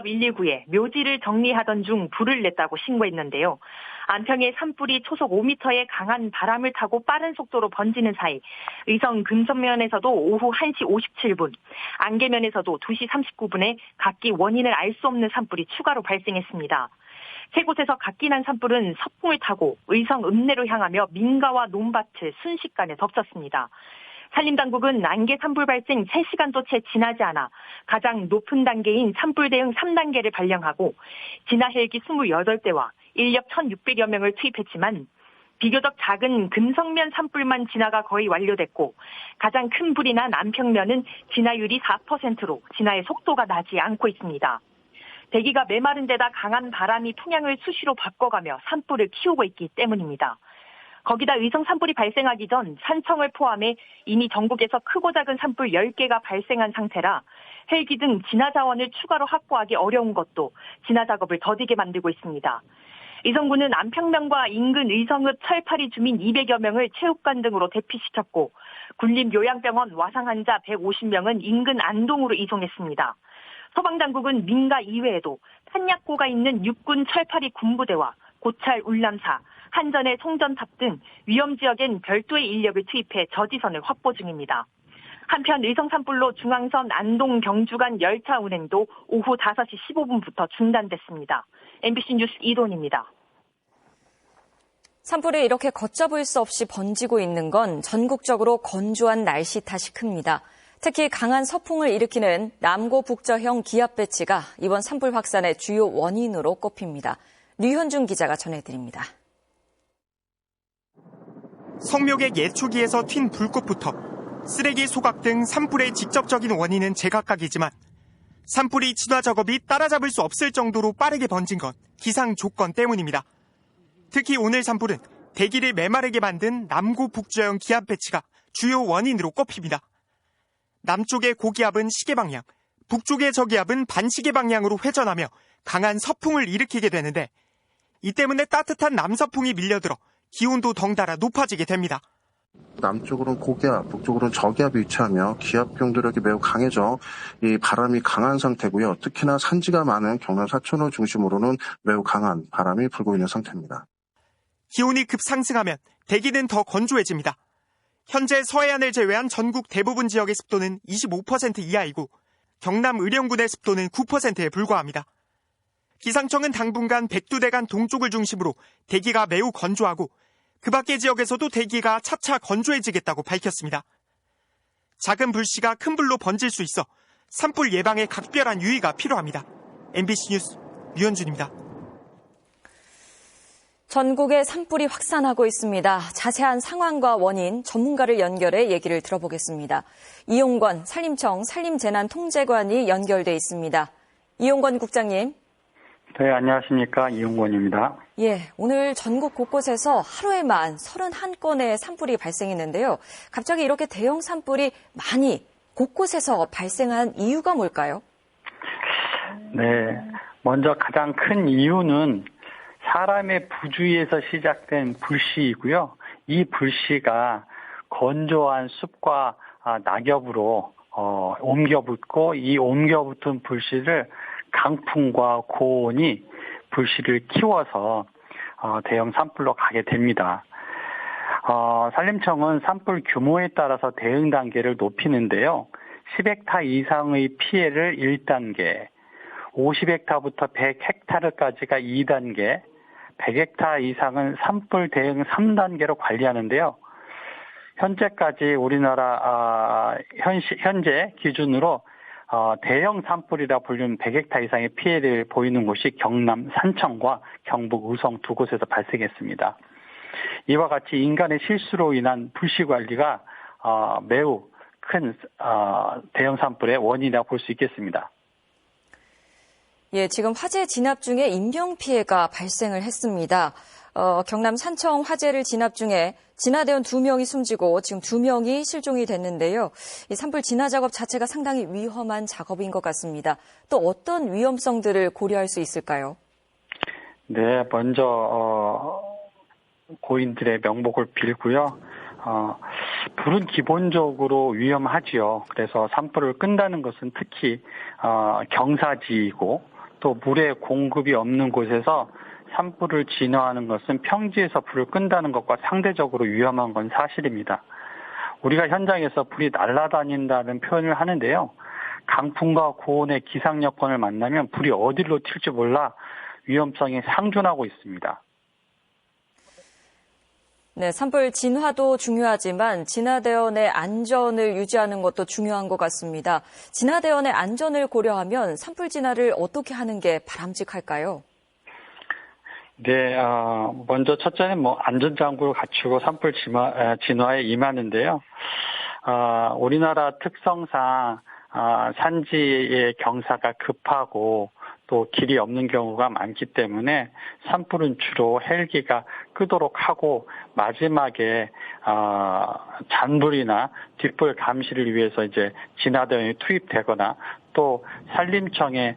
119에 묘지를 정리하던 중 불을 냈다고 신고했는데요. 안평의 산불이 초속 5m의 강한 바람을 타고 빠른 속도로 번지는 사이 의성 금성면에서도 오후 1시 57분, 안개면에서도 2시 39분에 각기 원인을 알 수 없는 산불이 추가로 발생했습니다. 세 곳에서 각기 난 산불은 서풍을 타고 의성 읍내로 향하며 민가와 논밭을 순식간에 덮쳤습니다. 산림당국은 안개 산불 발생 3시간도 채 지나지 않아 가장 높은 단계인 산불 대응 3단계를 발령하고 진화 헬기 28대와 인력 1,600여 명을 투입했지만 비교적 작은 금성면 산불만 진화가 거의 완료됐고 가장 큰 불이 난 안평면은 진화율이 4%로 진화의 속도가 나지 않고 있습니다. 대기가 메마른 데다 강한 바람이 풍향을 수시로 바꿔가며 산불을 키우고 있기 때문입니다. 거기다 의성 산불이 발생하기 전 산청을 포함해 이미 전국에서 크고 작은 산불 10개가 발생한 상태라 헬기 등 진화 자원을 추가로 확보하기 어려운 것도 진화 작업을 더디게 만들고 있습니다. 의성군은 안평면과 인근 의성읍 철파리 주민 200여 명을 체육관 등으로 대피시켰고 군림요양병원 와상 환자 150명은 인근 안동으로 이송했습니다. 소방당국은 민가 이외에도 탄약고가 있는 육군 철파리 군부대와 고찰 울남사, 한전의 송전탑 등 위험 지역엔 별도의 인력을 투입해 저지선을 확보 중입니다. 한편 의성 산불로 중앙선 안동 경주 간 열차 운행도 오후 5시 15분부터 중단됐습니다. MBC 뉴스 이돈입니다. 산불이 이렇게 걷잡을 수 없이 번지고 있는 건 전국적으로 건조한 날씨 탓이 큽니다. 특히 강한 서풍을 일으키는 남고 북저형 기압 배치가 이번 산불 확산의 주요 원인으로 꼽힙니다. 류현중 기자가 전해드립니다. 성묘의 예초기에서 튄 불꽃부터 쓰레기 소각 등 산불의 직접적인 원인은 제각각이지만 산불이 진화 작업이 따라잡을 수 없을 정도로 빠르게 번진 건 기상 조건 때문입니다. 특히 오늘 산불은 대기를 메마르게 만든 남고 북저형 기압 배치가 주요 원인으로 꼽힙니다. 남쪽의 고기압은 시계 방향, 북쪽의 저기압은 반시계 방향으로 회전하며 강한 서풍을 일으키게 되는데 이 때문에 따뜻한 남서풍이 밀려들어 기온도 덩달아 높아지게 됩니다. 남쪽으로는 고기압, 북쪽으로는 저기압이 위치하며 기압 경도력이 매우 강해져 이 바람이 강한 상태고요. 특히나 산지가 많은 경남 사천을 중심으로는 매우 강한 바람이 불고 있는 상태입니다. 기온이 급상승하면 대기는 더 건조해집니다. 현재 서해안을 제외한 전국 대부분 지역의 습도는 25% 이하이고 경남 의령군의 습도는 9%에 불과합니다. 기상청은 당분간 백두대간 동쪽을 중심으로 대기가 매우 건조하고 그 밖의 지역에서도 대기가 차차 건조해지겠다고 밝혔습니다. 작은 불씨가 큰 불로 번질 수 있어 산불 예방에 각별한 유의가 필요합니다. MBC 뉴스 류현준입니다. 전국에 산불이 확산하고 있습니다. 자세한 상황과 원인, 전문가를 연결해 얘기를 들어보겠습니다. 이용권 산림청 산림재난통제관이 연결돼 있습니다. 이용권 국장님. 네, 안녕하십니까. 이용권입니다. 예, 오늘 전국 곳곳에서 하루에만 31건의 산불이 발생했는데요. 갑자기 이렇게 대형 산불이 많이 곳곳에서 발생한 이유가 뭘까요? 네, 먼저 가장 큰 이유는 사람의 부주의에서 시작된 불씨이고요. 이 불씨가 건조한 숲과 낙엽으로 옮겨붙고 이 옮겨붙은 불씨를 강풍과 고온이 불씨를 키워서 대형 산불로 가게 됩니다. 산림청은 산불 규모에 따라서 대응 단계를 높이는데요. 10헥타 이상의 피해를 1단계, 50헥타부터 100헥타르까지가 2단계, 100헥타 이상은 산불 대응 3단계로 관리하는데요. 현재까지 우리나라 현재 기준으로 대형 산불이라 불리는 100헥타 이상의 피해를 보이는 곳이 경남 산청과 경북 의성 두 곳에서 발생했습니다. 이와 같이 인간의 실수로 인한 불씨 관리가 매우 큰 대형 산불의 원인이라고 볼 수 있겠습니다. 예, 지금 화재 진압 중에 인명피해가 발생을 했습니다. 경남 산청 화재를 진압 중에 진화대원 2명이 숨지고 지금 2명이 실종이 됐는데요. 이 산불 진화 작업 자체가 상당히 위험한 작업인 것 같습니다. 또 어떤 위험성들을 고려할 수 있을까요? 네, 먼저 고인들의 명복을 빌고요. 불은 기본적으로 위험하지요. 그래서 산불을 끈다는 것은 특히 경사지이고 또 물의 공급이 없는 곳에서 산불을 진화하는 것은 평지에서 불을 끈다는 것과 상대적으로 위험한 건 사실입니다. 우리가 현장에서 불이 날아다닌다는 표현을 하는데요. 강풍과 고온의 기상 여건을 만나면 불이 어디로 튈지 몰라 위험성이 상존하고 있습니다. 네, 산불 진화도 중요하지만 진화대원의 안전을 유지하는 것도 중요한 것 같습니다. 진화대원의 안전을 고려하면 산불 진화를 어떻게 하는 게 바람직할까요? 네, 먼저 첫째는 안전장구를 갖추고 산불 진화에 임하는데요. 우리나라 특성상 산지의 경사가 급하고 또 길이 없는 경우가 많기 때문에 산불은 주로 헬기가 끄도록 하고 마지막에 잔불이나 뒷불 감시를 위해서 이제 진화대원이 투입되거나 또 산림청의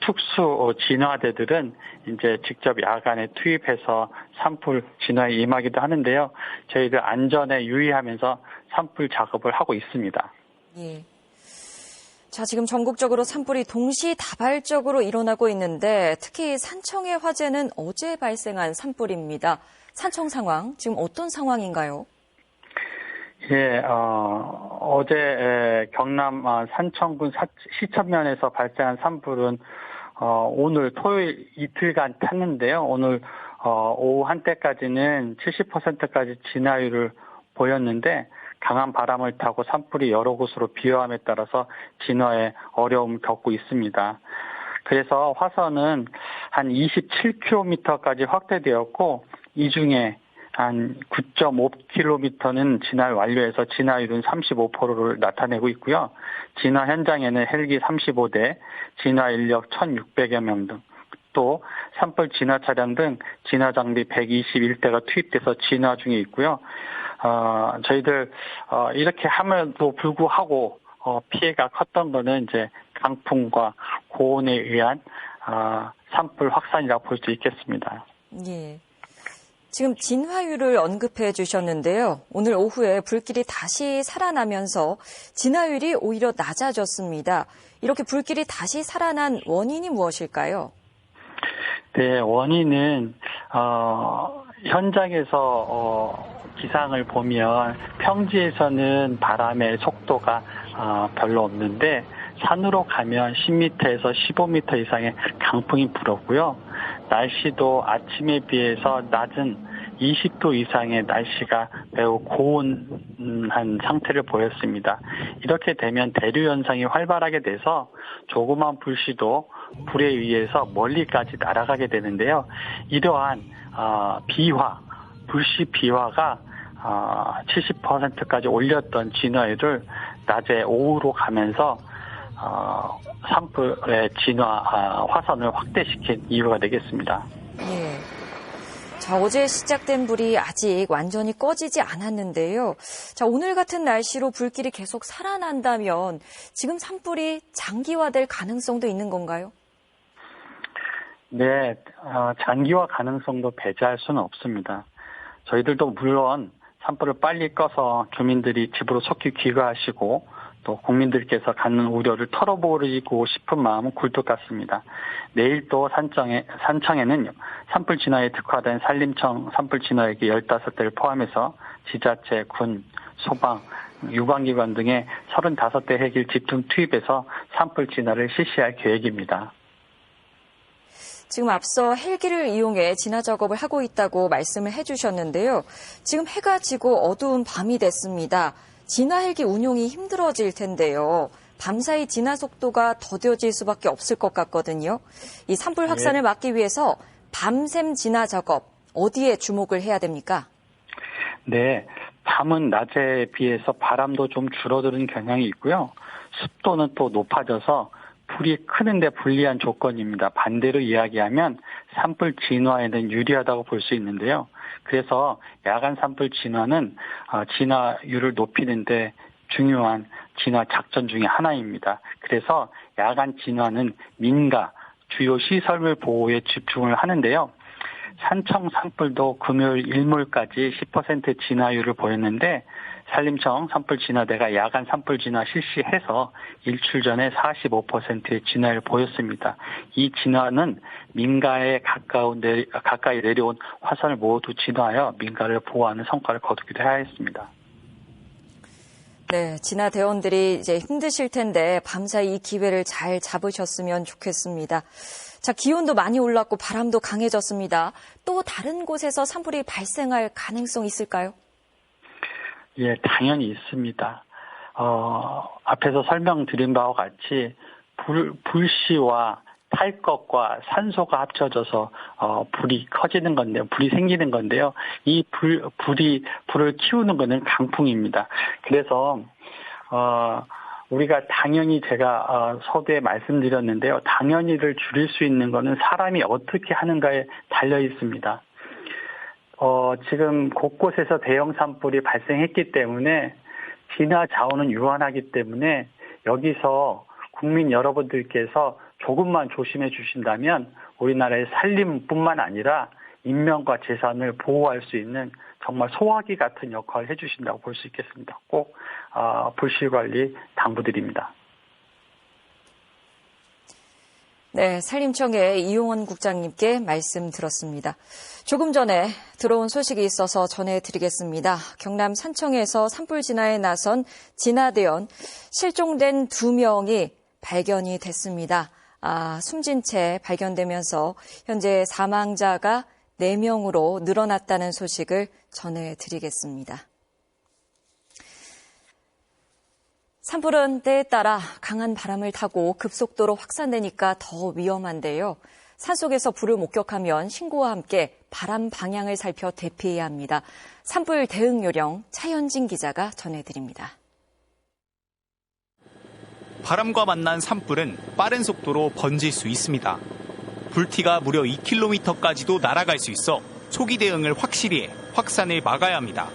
특수 진화대들은 이제 직접 야간에 투입해서 산불 진화에 임하기도 하는데요. 저희들 안전에 유의하면서 산불 작업을 하고 있습니다. 예. 자, 지금 전국적으로 산불이 동시다발적으로 일어나고 있는데 특히 산청의 화재는 어제 발생한 산불입니다. 산청 상황, 지금 어떤 상황인가요? 예, 어제 경남 산청군 시천면에서 발생한 산불은 오늘 토요일 이틀간 탔는데요. 오늘 오후 한때까지는 70%까지 진화율을 보였는데 강한 바람을 타고 산불이 여러 곳으로 비화함에 따라서 진화에 어려움을 겪고 있습니다. 그래서 화선은 한 27km까지 확대되었고 이 중에 한 9.5km는 진화를 완료해서 진화율은 35%를 나타내고 있고요. 진화 현장에는 헬기 35대, 진화 인력 1,600여 명 등, 또 산불 진화 차량 등 진화 장비 121대가 투입돼서 진화 중에 있고요. 저희들 이렇게 함에도 불구하고 피해가 컸던 거는 이제 강풍과 고온에 의한 산불 확산이라고 볼 수 있겠습니다. 예. 지금 진화율을 언급해 주셨는데요. 오늘 오후에 불길이 다시 살아나면서 진화율이 오히려 낮아졌습니다. 이렇게 불길이 다시 살아난 원인이 무엇일까요? 네, 원인은 현장에서 기상을 보면 평지에서는 바람의 속도가 별로 없는데 산으로 가면 10m에서 15m 이상의 강풍이 불었고요. 날씨도 아침에 비해서 낮은 20도 이상의 날씨가 매우 고온한 상태를 보였습니다. 이렇게 되면 대류 현상이 활발하게 돼서 조그만 불씨도 불에 의해서 멀리까지 날아가게 되는데요. 이러한 불씨 비화가 70%까지 올렸던 진화율을 낮에 오후로 가면서 산불의 진화 화선을 확대시킨 이유가 되겠습니다. 예. 자, 어제 시작된 불이 아직 완전히 꺼지지 않았는데요. 자, 오늘 같은 날씨로 불길이 계속 살아난다면 지금 산불이 장기화될 가능성도 있는 건가요? 네, 장기화 가능성도 배제할 수는 없습니다. 저희들도 물론 산불을 빨리 꺼서 주민들이 집으로 속히 귀가하시고 또 국민들께서 갖는 우려를 털어버리고 싶은 마음은 굴뚝 같습니다. 내일 또 산청에는 산불 진화에 특화된 산림청 산불 진화역이 15대를 포함해서 지자체, 군, 소방, 유관기관 등의 35대 헬기를 집중 투입해서 산불 진화를 실시할 계획입니다. 지금 앞서 헬기를 이용해 진화 작업을 하고 있다고 말씀을 해주셨는데요. 지금 해가 지고 어두운 밤이 됐습니다. 진화 헬기 운용이 힘들어질 텐데요. 밤사이 진화 속도가 더뎌질 수밖에 없을 것 같거든요. 이 산불 확산을 막기 위해서 밤샘 진화 작업 어디에 주목을 해야 됩니까? 네, 밤은 낮에 비해서 바람도 좀 줄어드는 경향이 있고요. 습도는 또 높아져서 불이 크는데 불리한 조건입니다. 반대로 이야기하면 산불 진화에는 유리하다고 볼 수 있는데요. 그래서 야간 산불 진화는 진화율을 높이는데 중요한 진화 작전 중에 하나입니다. 그래서 야간 진화는 민가, 주요 시설물 보호에 집중을 하는데요. 산청 산불도 금요일 일몰까지 10% 진화율을 보였는데 산림청 산불 진화대가 야간 산불 진화 실시해서 일출 전에 45%의 진화를 보였습니다. 이 진화는 민가에 가까이 내려온 화산을 모두 진화하여 민가를 보호하는 성과를 거두기도 하였습니다. 네, 진화대원들이 이제 힘드실 텐데 밤사이 이 기회를 잘 잡으셨으면 좋겠습니다. 자, 기온도 많이 올랐고 바람도 강해졌습니다. 또 다른 곳에서 산불이 발생할 가능성이 있을까요? 예, 당연히 있습니다. 앞에서 설명드린 바와 같이 불씨와 탈것과 산소가 합쳐져서 불이 커지는 건데요. 불이 생기는 건데요. 이 불을 키우는 것은 강풍입니다. 그래서 우리가 당연히 제가 서두에 말씀드렸는데요. 당연히를 줄일 수 있는 것은 사람이 어떻게 하는가에 달려 있습니다. 지금 곳곳에서 대형 산불이 발생했기 때문에 진화 자원은 유한하기 때문에 여기서 국민 여러분들께서 조금만 조심해 주신다면 우리나라의 산림뿐만 아니라 인명과 재산을 보호할 수 있는 정말 소화기 같은 역할을 해주신다고 볼 수 있겠습니다. 꼭 불씨 관리 당부드립니다. 네, 산림청의 이용원 국장님께 말씀 들었습니다. 조금 전에 들어온 소식이 있어서 전해드리겠습니다. 경남 산청에서 산불 진화에 나선 진화대원 실종된 2명이 발견이 됐습니다. 숨진 채 발견되면서 현재 사망자가 4명으로 늘어났다는 소식을 전해드리겠습니다. 산불은 때에 따라 강한 바람을 타고 급속도로 확산되니까 더 위험한데요. 산속에서 불을 목격하면 신고와 함께 바람 방향을 살펴 대피해야 합니다. 산불 대응 요령 차현진 기자가 전해드립니다. 바람과 만난 산불은 빠른 속도로 번질 수 있습니다. 불티가 무려 2km까지도 날아갈 수 있어 초기 대응을 확실히 해 확산을 막아야 합니다.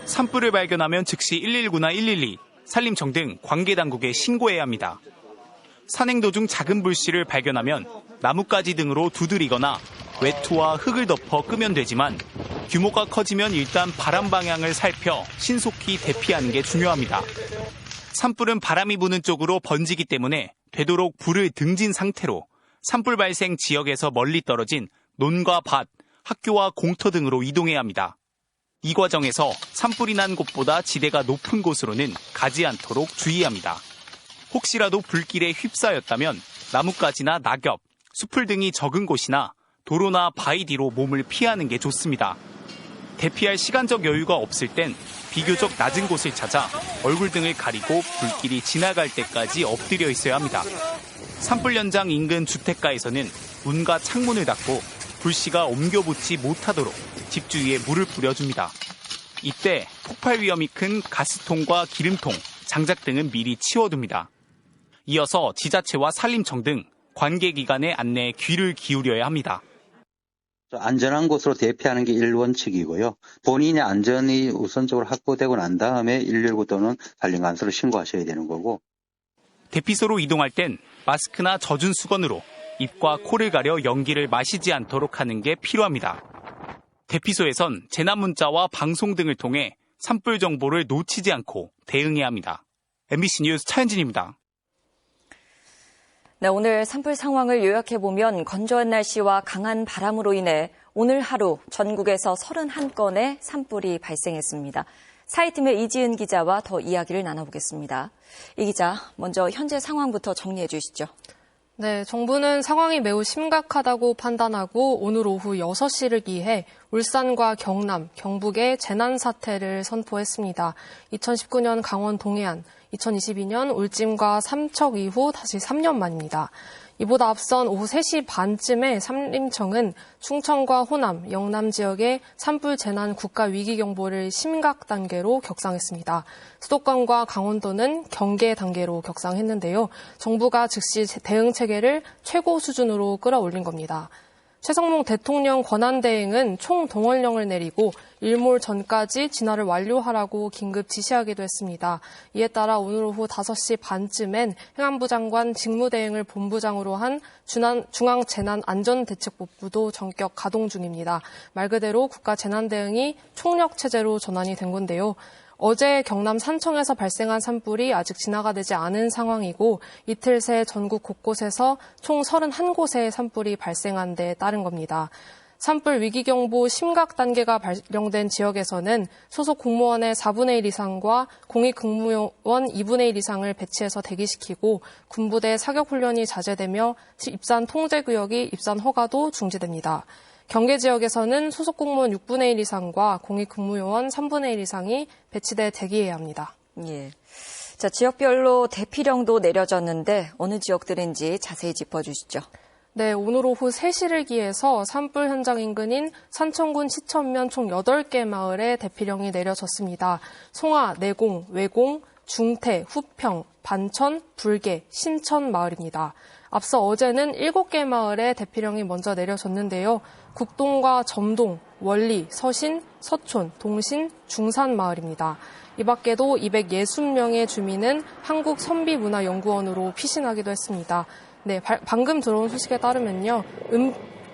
산불을 발견하면 즉시 119나 112, 산림청 등 관계당국에 신고해야 합니다. 산행 도중 작은 불씨를 발견하면 나뭇가지 등으로 두드리거나 외투와 흙을 덮어 끄면 되지만 규모가 커지면 일단 바람 방향을 살펴 신속히 대피하는 게 중요합니다. 산불은 바람이 부는 쪽으로 번지기 때문에 되도록 불을 등진 상태로 산불 발생 지역에서 멀리 떨어진 논과 밭, 학교와 공터 등으로 이동해야 합니다. 이 과정에서 산불이 난 곳보다 지대가 높은 곳으로는 가지 않도록 주의합니다. 혹시라도 불길에 휩싸였다면 나뭇가지나 낙엽, 수풀 등이 적은 곳이나 도로나 바위 뒤로 몸을 피하는 게 좋습니다. 대피할 시간적 여유가 없을 땐 비교적 낮은 곳을 찾아 얼굴 등을 가리고 불길이 지나갈 때까지 엎드려 있어야 합니다. 산불 현장 인근 주택가에서는 문과 창문을 닫고 불씨가 옮겨붙지 못하도록 집 주위에 물을 뿌려줍니다. 이때 폭발 위험이 큰 가스통과 기름통, 장작 등은 미리 치워둡니다. 이어서 지자체와 산림청 등 관계기관의 안내에 귀를 기울여야 합니다. 안전한 곳으로 대피하는 게 1원칙이고요. 본인의 안전이 우선적으로 확보되고 난 다음에 119 또는 산림관서로 신고하셔야 되는 거고. 대피소로 이동할 땐 마스크나 젖은 수건으로 입과 코를 가려 연기를 마시지 않도록 하는 게 필요합니다. 대피소에선 재난 문자와 방송 등을 통해 산불 정보를 놓치지 않고 대응해야 합니다. MBC 뉴스 차현진입니다. 네, 오늘 산불 상황을 요약해보면 건조한 날씨와 강한 바람으로 인해 오늘 하루 전국에서 31건의 산불이 발생했습니다. 사이팀의 이지은 기자와 더 이야기를 나눠보겠습니다. 이 기자, 먼저 현재 상황부터 정리해 주시죠. 네, 정부는 상황이 매우 심각하다고 판단하고 오늘 오후 6시를 기해 울산과 경남, 경북에 재난사태를 선포했습니다. 2019년 강원 동해안, 2022년 울진과 삼척 이후 다시 3년 만입니다. 이보다 앞선 오후 3시 반쯤에 산림청은 충청과 호남, 영남 지역에 산불 재난 국가 위기 경보를 심각 단계로 격상했습니다. 수도권과 강원도는 경계 단계로 격상했는데요. 정부가 즉시 대응 체계를 최고 수준으로 끌어올린 겁니다. 최성봉 대통령 권한대행은 총동원령을 내리고 일몰 전까지 진화를 완료하라고 긴급 지시하기도 했습니다. 이에 따라 오늘 오후 5시 반쯤엔 행안부 장관 직무대행을 본부장으로 한 중앙재난안전대책본부도 전격 가동 중입니다. 말 그대로 국가재난대응이 총력체제로 전환이 된 건데요. 어제 경남 산청에서 발생한 산불이 아직 진화가 되지 않은 상황이고 이틀 새 전국 곳곳에서 총 31곳의 산불이 발생한 데 따른 겁니다. 산불 위기경보 심각 단계가 발령된 지역에서는 소속 공무원의 4분의 1 이상과 공익근무요원 2분의 1 이상을 배치해서 대기시키고 군부대 사격훈련이 자제되며 입산 통제구역이 입산 허가도 중지됩니다. 경계 지역에서는 소속 공무원 6분의 1 이상과 공익근무요원 3분의 1 이상이 배치돼 대기해야 합니다. 예. 자, 지역별로 대피령도 내려졌는데 어느 지역들인지 자세히 짚어주시죠. 네, 오늘 오후 3시를 기해서 산불 현장 인근인 산청군 시천면 총 8개 마을에 대피령이 내려졌습니다. 송하, 내공, 외공, 중태, 후평, 반천, 불계, 신천 마을입니다. 앞서 어제는 7개 마을에 대피령이 먼저 내려졌는데요. 국동과 점동, 원리, 서신, 서촌, 동신, 중산 마을입니다. 이 밖에도 260명의 주민은 한국선비문화연구원으로 피신하기도 했습니다. 네, 방금 들어온 소식에 따르면요.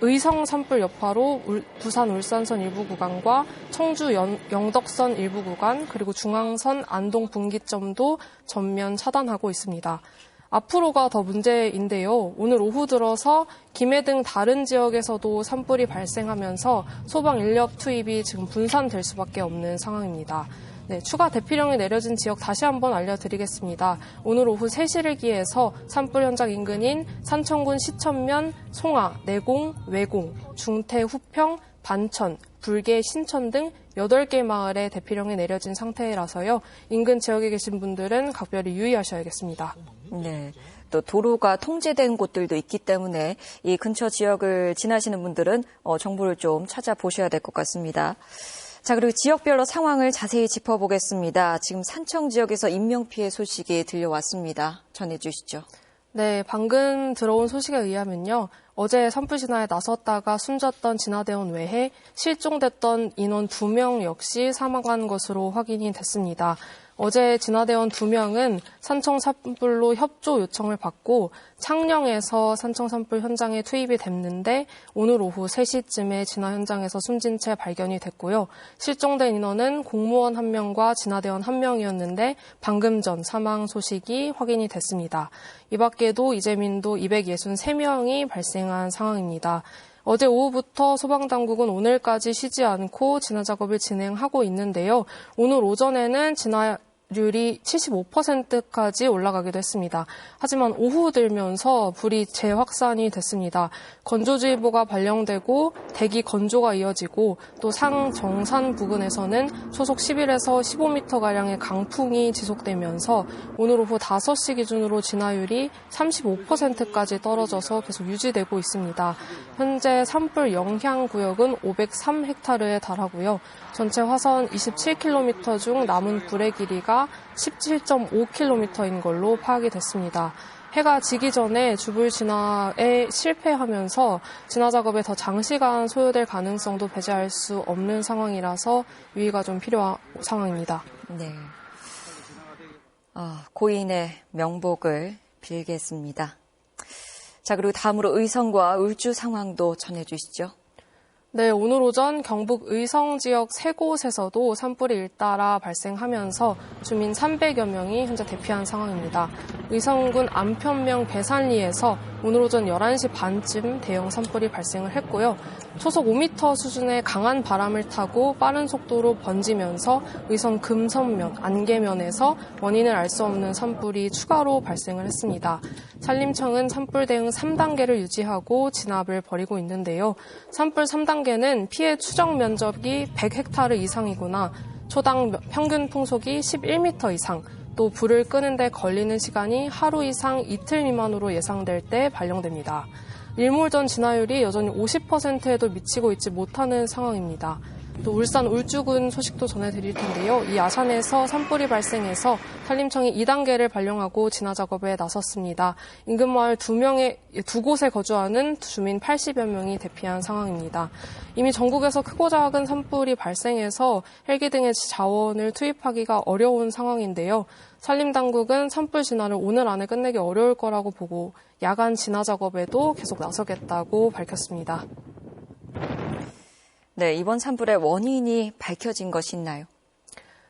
의성 산불 여파로 부산 울산선 일부 구간과 청주 영덕선 일부 구간 그리고 중앙선 안동 분기점도 전면 차단하고 있습니다. 앞으로가 더 문제인데요. 오늘 오후 들어서 김해 등 다른 지역에서도 산불이 발생하면서 소방 인력 투입이 지금 분산될 수밖에 없는 상황입니다. 네, 추가 대피령이 내려진 지역 다시 한번 알려드리겠습니다. 오늘 오후 3시를 기해서 산불 현장 인근인 산청군 시천면, 송하, 내공, 외공, 중태, 후평, 반천, 불계, 신천 등 8개 마을에 대피령이 내려진 상태라서요. 인근 지역에 계신 분들은 각별히 유의하셔야겠습니다. 네. 또 도로가 통제된 곳들도 있기 때문에 이 근처 지역을 지나시는 분들은 정보를 좀 찾아보셔야 될 것 같습니다. 자, 그리고 지역별로 상황을 자세히 짚어보겠습니다. 지금 산청 지역에서 인명피해 소식이 들려왔습니다. 전해주시죠. 네, 방금 들어온 소식에 의하면요. 어제 산불 진화에 나섰다가 숨졌던 진화대원 외에 실종됐던 인원 2명 역시 사망한 것으로 확인이 됐습니다. 어제 진화대원 2명은 산청 산불로 협조 요청을 받고 창녕에서 산청 산불 현장에 투입이 됐는데 오늘 오후 3시쯤에 진화 현장에서 숨진 채 발견이 됐고요. 실종된 인원은 공무원 1명과 진화대원 1명이었는데 방금 전 사망 소식이 확인이 됐습니다. 이 밖에도 이재민도 263명이 발생한 상황입니다. 어제 오후부터 소방당국은 오늘까지 쉬지 않고 진화 작업을 진행하고 있는데요. 오늘 오전에는 진화율이 75%까지 올라가기도 했습니다. 하지만 오후 들면서 불이 재확산이 됐습니다. 건조주의보가 발령되고 대기 건조가 이어지고 또 상정산 부근에서는 초속 11에서 15m가량의 강풍이 지속되면서 오늘 오후 5시 기준으로 진화율이 35%까지 떨어져서 계속 유지되고 있습니다. 현재 산불 영향 구역은 503헥타르에 달하고요. 전체 화선 27km 중 남은 불의 길이가 17.5km인 걸로 파악이 됐습니다. 해가 지기 전에 주불 진화에 실패하면서 진화 작업에 더 장시간 소요될 가능성도 배제할 수 없는 상황이라서 유의가 좀 필요한 상황입니다. 네. 고인의 명복을 빌겠습니다. 자, 그리고 다음으로 의성과 울주 상황도 전해주시죠. 네, 오늘 오전 경북 의성 지역 3곳에서도 산불이 잇따라 발생하면서 주민 300여 명이 현재 대피한 상황입니다. 의성군 안편명 배산리에서 오늘 오전 11시 반쯤 대형 산불이 발생을 했고요. 초속 5m 수준의 강한 바람을 타고 빠른 속도로 번지면서 의성 금선면, 안개면에서 원인을 알 수 없는 산불이 추가로 발생을 했습니다. 산림청은 산불 대응 3단계를 유지하고 진압을 벌이고 있는데요. 산불 3단계는 피해 추정 면적이 100헥타르 이상이거나 초당 평균 풍속이 11m 이상, 또 불을 끄는데 걸리는 시간이 하루 이상 이틀 미만으로 예상될 때 발령됩니다. 일몰 전 진화율이 여전히 50%에도 미치고 있지 못하는 상황입니다. 또 울산 울주군 소식도 전해드릴 텐데요. 이 아산에서 산불이 발생해서 산림청이 2단계를 발령하고 진화 작업에 나섰습니다. 인근 마을 2곳에 거주하는 주민 80여 명이 대피한 상황입니다. 이미 전국에서 크고 작은 산불이 발생해서 헬기 등의 자원을 투입하기가 어려운 상황인데요. 산림당국은 산불 진화를 오늘 안에 끝내기 어려울 거라고 보고 야간 진화 작업에도 계속 나서겠다고 밝혔습니다. 네, 이번 산불의 원인이 밝혀진 것이 있나요?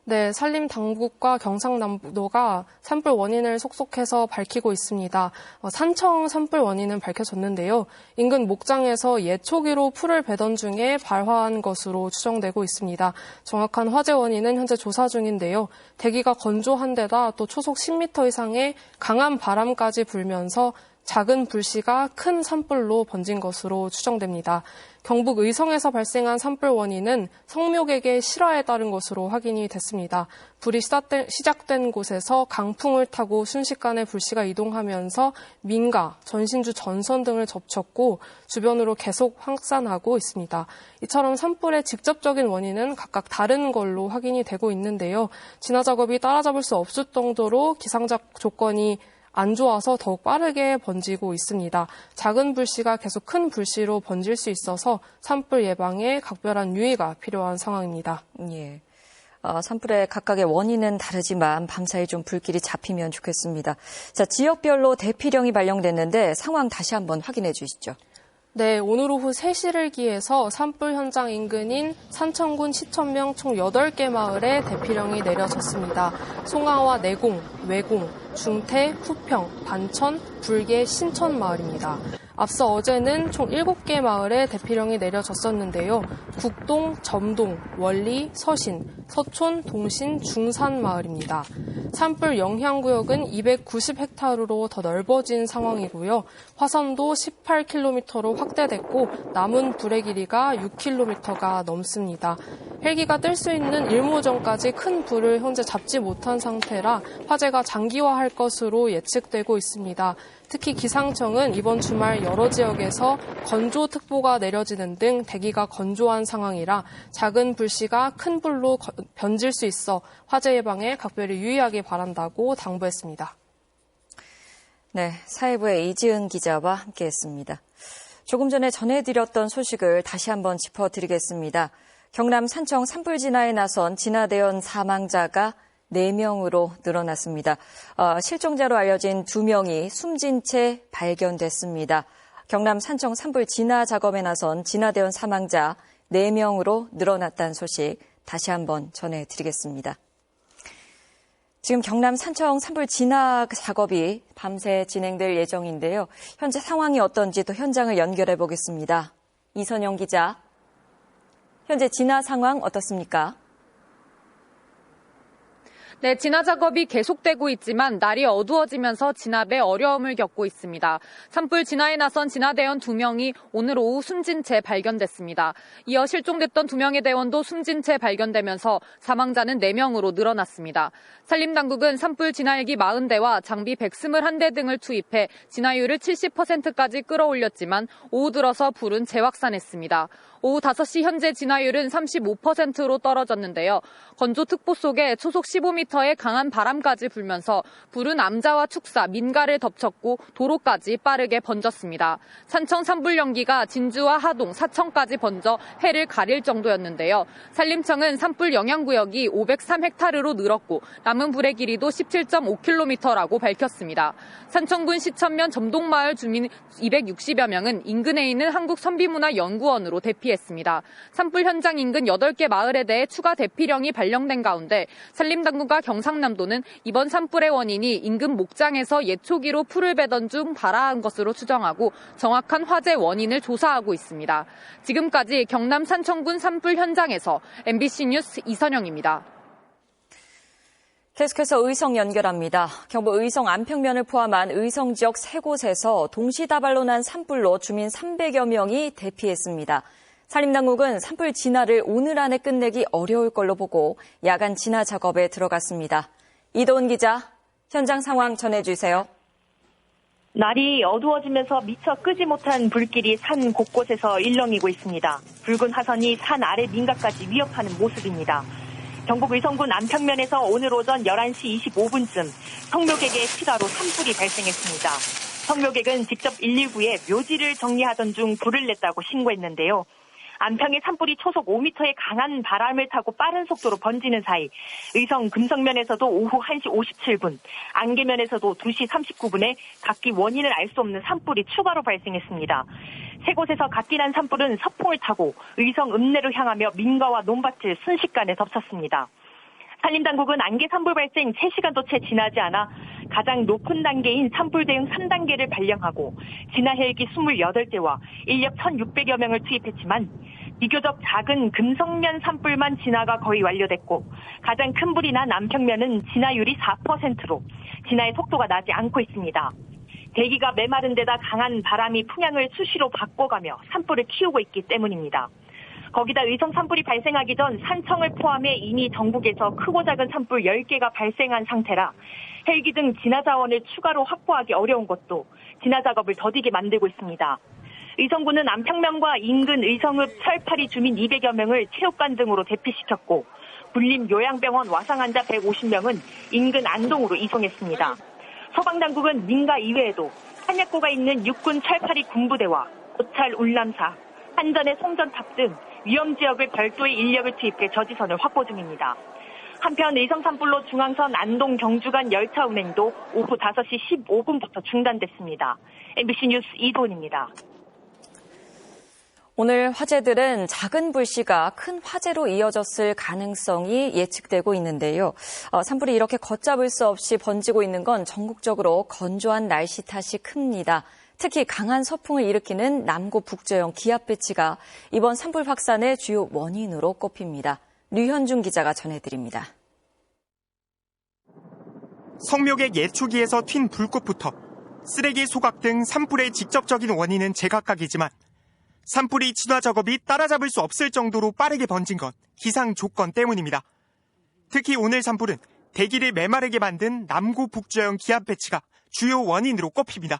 네, 산림당국과 경상남도가 산불 원인을 속속해서 밝히고 있습니다. 산청 산불 원인은 밝혀졌는데요. 인근 목장에서 예초기로 풀을 베던 중에 발화한 것으로 추정되고 있습니다. 정확한 화재 원인은 현재 조사 중인데요. 대기가 건조한 데다 또 초속 10m 이상의 강한 바람까지 불면서 작은 불씨가 큰 산불로 번진 것으로 추정됩니다. 경북 의성에서 발생한 산불 원인은 성묘객의 실화에 따른 것으로 확인이 됐습니다. 불이 시작된 곳에서 강풍을 타고 순식간에 불씨가 이동하면서 민가, 전신주 전선 등을 접촉고 주변으로 계속 확산하고 있습니다. 이처럼 산불의 직접적인 원인은 각각 다른 걸로 확인이 되고 있는데요. 진화 작업이 따라잡을 수 없을 정도로 기상적 조건이 안 좋아서 더욱 빠르게 번지고 있습니다. 작은 불씨가 계속 큰 불씨로 번질 수 있어서 산불 예방에 각별한 유의가 필요한 상황입니다. 예. 산불의 각각의 원인은 다르지만 밤사이 좀 불길이 잡히면 좋겠습니다. 자, 지역별로 대피령이 발령됐는데 상황 다시 한번 확인해 주시죠. 네, 오늘 오후 3시를 기해서 산불 현장 인근인 산청군 시천명 총 8개 마을에 대피령이 내려졌습니다. 송하와 내공, 외공, 중태, 후평, 반천, 불계, 신천 마을입니다. 앞서 어제는 총 7개 마을에 대피령이 내려졌었는데요. 국동, 점동, 원리, 서신, 서촌, 동신, 중산 마을입니다. 산불 영향구역은 290헥타르로 더 넓어진 상황이고요. 화선도 18km로 확대됐고 남은 불의 길이가 6km가 넘습니다. 헬기가 뜰 수 있는 일모전까지 큰 불을 현재 잡지 못한 상태라 화재가 장기화할 것으로 예측되고 있습니다. 특히 기상청은 이번 주말 여러 지역에서 건조특보가 내려지는 등 대기가 건조한 상황이라 작은 불씨가 큰 불로 번질 수 있어 화재 예방에 각별히 유의하기 바란다고 당부했습니다. 네, 사회부의 이지은 기자와 함께했습니다. 조금 전에 전해드렸던 소식을 다시 한번 짚어드리겠습니다. 경남 산청 산불 진화에 나선 진화대원 사망자가 4명으로 늘어났습니다. 실종자로 알려진 2명이 숨진 채 발견됐습니다. 경남 산청 산불 진화 작업에 나선 진화대원 사망자 4명으로 늘어났다는 소식 다시 한번 전해드리겠습니다. 지금 경남 산청 산불 진화 작업이 밤새 진행될 예정인데요. 현재 상황이 어떤지 또 현장을 연결해 보겠습니다. 이선영 기자, 현재 진화 상황 어떻습니까? 네, 진화 작업이 계속되고 있지만 날이 어두워지면서 진압에 어려움을 겪고 있습니다. 산불 진화에 나선 진화대원 2명이 오늘 오후 숨진 채 발견됐습니다. 이어 실종됐던 2명의 대원도 숨진 채 발견되면서 사망자는 4명으로 늘어났습니다. 산림당국은 산불 진화헬기 40대와 장비 121대 등을 투입해 진화율을 70%까지 끌어올렸지만 오후 들어서 불은 재확산했습니다. 오후 5시 현재 진화율은 35%로 떨어졌는데요. 건조특보 속에 초속 15m의 강한 바람까지 불면서 불은 암자와 축사, 민가를 덮쳤고 도로까지 빠르게 번졌습니다. 산청 산불 연기가 진주와 하동, 사청까지 번져 해를 가릴 정도였는데요. 산림청은 산불 영향구역이 503헥타르로 늘었고 남은 불의 길이도 17.5km라고 밝혔습니다. 산청군 시천면 점동마을 주민 260여 명은 인근에 있는 한국선비문화연구원으로 대피했습니다. 산불 현장 인근 8개 마을에 대해 추가 대피령이 발령된 가운데 산림당국과 경상남도는 이번 산불의 원인이 인근 목장에서 예초기로 풀을 베던 중 발화한 것으로 추정하고 정확한 화재 원인을 조사하고 있습니다. 지금까지 경남 산청군 산불 현장에서 MBC 뉴스 이선영입니다. 계속해서 의성 연결합니다. 경북 의성 안평면을 포함한 의성 지역 3곳에서 동시다발로 난 산불로 주민 300여 명이 대피했습니다. 산림당국은 산불 진화를 오늘 안에 끝내기 어려울 걸로 보고 야간 진화 작업에 들어갔습니다. 이도은 기자, 현장 상황 전해주세요. 날이 어두워지면서 미처 끄지 못한 불길이 산 곳곳에서 일렁이고 있습니다. 붉은 화선이 산 아래 민가까지 위협하는 모습입니다. 경북 의성군 안평면에서 오늘 오전 11시 25분쯤 성묘객의 실화로 산불이 발생했습니다. 성묘객은 직접 119에 묘지를 정리하던 중 불을 냈다고 신고했는데요. 안평의 산불이 초속 5m의 강한 바람을 타고 빠른 속도로 번지는 사이 의성 금성면에서도 오후 1시 57분, 안개면에서도 2시 39분에 각기 원인을 알 수 없는 산불이 추가로 발생했습니다. 세 곳에서 각기 난 산불은 서풍을 타고 의성 읍내로 향하며 민가와 논밭을 순식간에 덮쳤습니다. 산림당국은 안개 산불 발생 3시간도 채 지나지 않아 가장 높은 단계인 산불 대응 3단계를 발령하고 진화 헬기 28대와 인력 1,600여 명을 투입했지만 비교적 작은 금성면 산불만 진화가 거의 완료됐고 가장 큰 불이 난 남평면은 진화율이 4%로 진화의 속도가 나지 않고 있습니다. 대기가 메마른 데다 강한 바람이 풍향을 수시로 바꿔가며 산불을 키우고 있기 때문입니다. 거기다 의성 산불이 발생하기 전 산청을 포함해 이미 전국에서 크고 작은 산불 10개가 발생한 상태라 헬기 등 진화 자원을 추가로 확보하기 어려운 것도 진화 작업을 더디게 만들고 있습니다. 의성군은 안평면과 인근 의성읍 철파리 주민 200여 명을 체육관 등으로 대피시켰고 불림 요양병원 와상 환자 150명은 인근 안동으로 이송했습니다. 소방당국은 민가 이외에도 한약고가 있는 육군 철파리 군부대와 고찰 울람사, 한전의 송전탑 등 위험 지역을 별도의 인력을 투입해 저지선을 확보 중입니다. 한편 의성 산불로 중앙선 안동 경주 간 열차 운행도 오후 5시 15분부터 중단됐습니다. MBC 뉴스 이도은입니다. 오늘 화재들은 작은 불씨가 큰 화재로 이어졌을 가능성이 예측되고 있는데요. 산불이 이렇게 걷잡을 수 없이 번지고 있는 건 전국적으로 건조한 날씨 탓이 큽니다. 특히 강한 서풍을 일으키는 남구 북저형 기압 배치가 이번 산불 확산의 주요 원인으로 꼽힙니다. 류현중 기자가 전해드립니다. 성묘의 예초기에서 튄 불꽃부터 쓰레기 소각 등 산불의 직접적인 원인은 제각각이지만 산불이 진화 작업이 따라잡을 수 없을 정도로 빠르게 번진 건 기상 조건 때문입니다. 특히 오늘 산불은 대기를 메마르게 만든 남구 북저형 기압 배치가 주요 원인으로 꼽힙니다.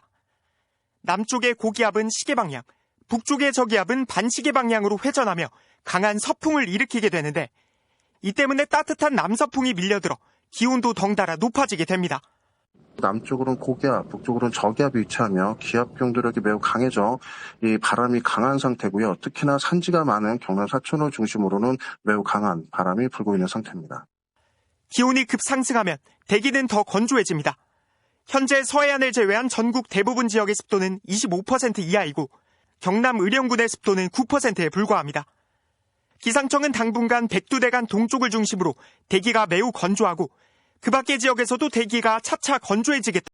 남쪽의 고기압은 시계 방향, 북쪽의 저기압은 반시계 방향으로 회전하며 강한 서풍을 일으키게 되는데 이 때문에 따뜻한 남서풍이 밀려들어 기온도 덩달아 높아지게 됩니다. 남쪽으로는 고기압, 북쪽으로는 저기압이 위치하며 기압 경도력이 매우 강해져 이 바람이 강한 상태고요. 특히나 산지가 많은 경남 사천호 중심으로는 매우 강한 바람이 불고 있는 상태입니다. 기온이 급상승하면 대기는 더 건조해집니다. 현재 서해안을 제외한 전국 대부분 지역의 습도는 25% 이하이고 경남 의령군의 습도는 9%에 불과합니다. 기상청은 당분간 백두대간 동쪽을 중심으로 대기가 매우 건조하고 그 밖의 지역에서도 대기가 차차 건조해지겠다.